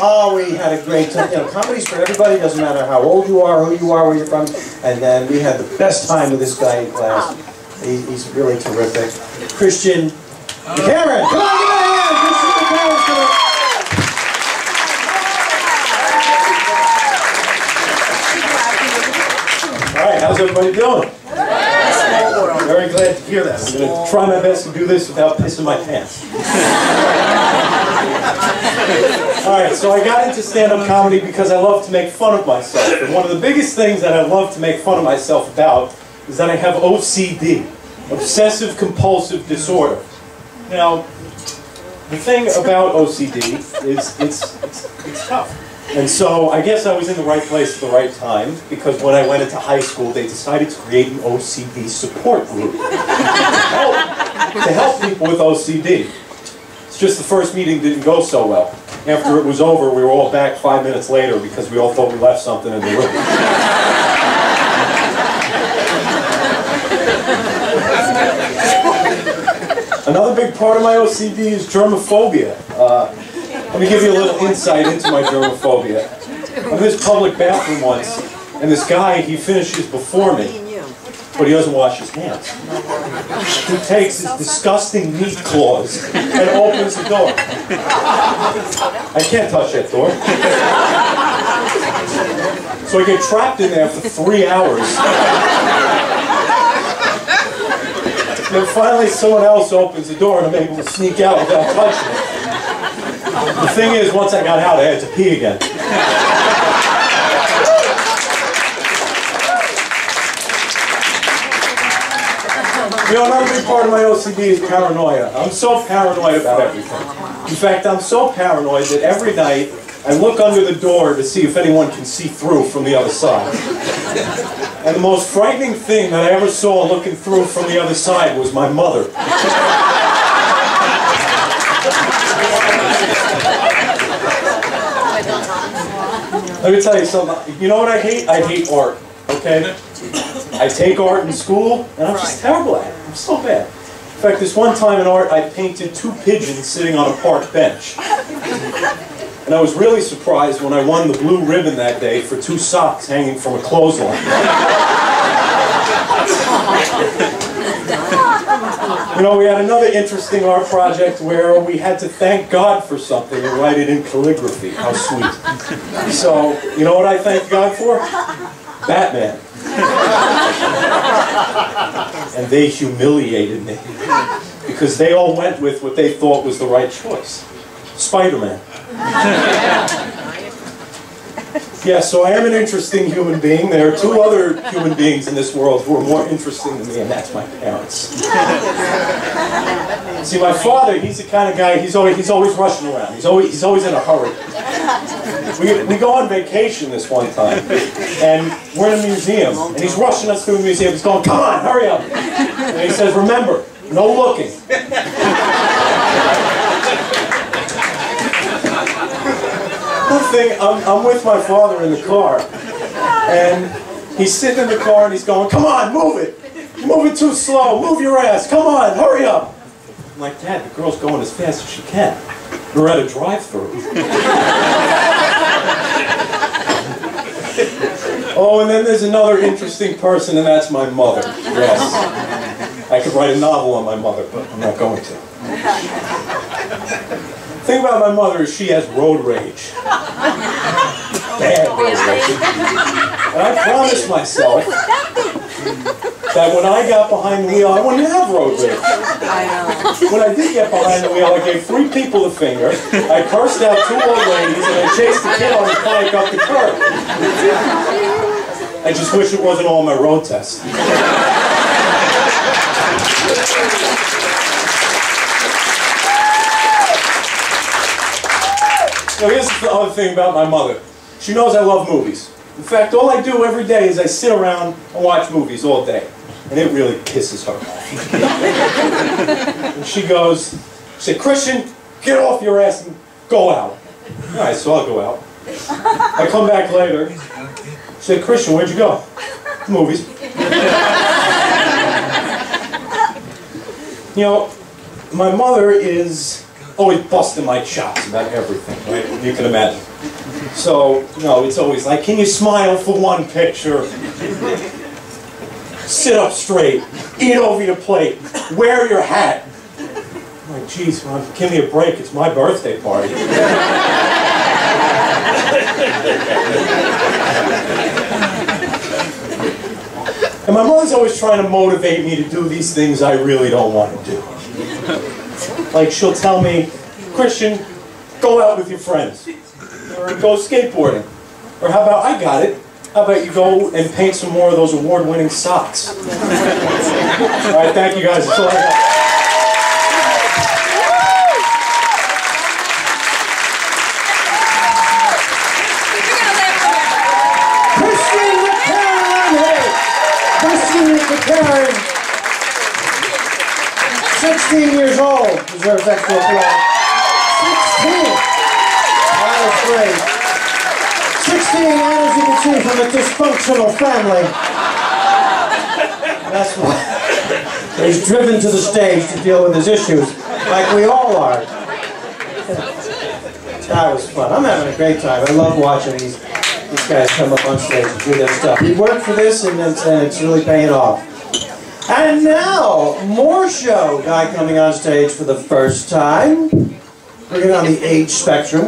Oh, we had a great time. You know, comedy's for everybody. Doesn't matter how old you are, who you are, where you're from. And then we had the best time with this guy in class. He's really terrific. Christian McCarren. Come on, give it a hand. Christian McCarren's gonna... All right, how's everybody doing? Very glad to hear that. I'm going to try my best to do this without pissing my pants. Alright, so I got into stand-up comedy because I love to make fun of myself. And one of the biggest things that I love to make fun of myself about is that I have OCD, Obsessive Compulsive Disorder. Now, the thing about OCD is it's tough. And so I guess I was in the right place at the right time, because when I went into high school, they decided to create an OCD support group to help people with OCD. It's just the first meeting didn't go so well. After it was over, we were all back 5 minutes later because we all thought we left something in the room. Another big part of my OCD is germophobia. Let me give you a little insight into my germophobia. I'm in this public bathroom once, and this guy, he finishes before me, but he doesn't wash his hands. He takes his disgusting meat claws and opens the door. I can't touch that door. So I get trapped in there for 3 hours. Then finally someone else opens the door and I'm able to sneak out without touching it. The thing is, once I got out, I had to pee again. You know, another big part of my OCD is paranoia. I'm so paranoid about everything. In fact, I'm so paranoid that every night I look under the door to see if anyone can see through from the other side. And the most frightening thing that I ever saw looking through from the other side was my mother. Let me tell you something. You know what I hate? I hate art, okay? I take art in school, and I'm just terrible at it. I'm so bad. In fact, this one time in art, I painted 2 pigeons sitting on a park bench. And I was really surprised when I won the blue ribbon that day for 2 socks hanging from a clothesline. You know, we had another interesting art project where we had to thank God for something and write it in calligraphy. How sweet. So, you know what I thanked God for? Batman. And they humiliated me because they all went with what they thought was the right choice. Spider-Man. Yeah, so I am an interesting human being. There are 2 other human beings in this world who are more interesting than me, and that's my parents. See, my father, he's the kind of guy, he's always rushing around. He's always in a hurry. We go on vacation this one time, and we're in a museum, and he's rushing us through the museum. He's going, "Come on, hurry up." And he says, "Remember, no looking." One thing, I'm with my father in the car, and he's sitting in the car and he's going, "Come on, move it. You're moving too slow. Move your ass. Come on, hurry up." I'm like, "Dad, the girl's going as fast as she can. We're at a drive-thru." Oh, and then there's another interesting person, and that's my mother. Yes. I could write a novel on my mother, but I'm not going to. The thing about my mother is she has road rage. Bad road rage. And I promised myself that when I got behind the wheel, I wouldn't have road rage. When I did get behind the wheel, I gave 3 people the finger, I cursed out 2 old ladies, and I chased the kid on the bike up the curb. I just wish it wasn't all my road test. So here's the other thing about my mother. She knows I love movies. In fact, all I do every day is I sit around and watch movies all day. And it really pisses her off. And she said, "Christian, get off your ass and go out." All right, so I'll go out. I come back later. She said, "Christian, where'd you go?" "Movies." You know, my mother is always busting my chops about everything, right? You can imagine. So, it's always like, can you smile for one picture? Sit up straight. Eat over your plate. Wear your hat. I'm like, geez, man, give me a break. It's my birthday party. And my mother's always trying to motivate me to do these things I really don't want to do. Like, she'll tell me, Christian, go out with your friends. Or go skateboarding. Or how about, I got it, how about you go and paint some more of those award-winning socks? Alright, thank you guys. That's all I got. McCarren, 16 years old, deserves extra applause. 16! That was great. 16, and as you can see, from a dysfunctional family. That's why he's driven to the stage to deal with his issues, like we all are. That was fun. I'm having a great time. I love watching these guys come up on stage and do their stuff. We worked for this, and it's really paying off. And now, more show guy coming on stage for the first time. We're getting on the age spectrum.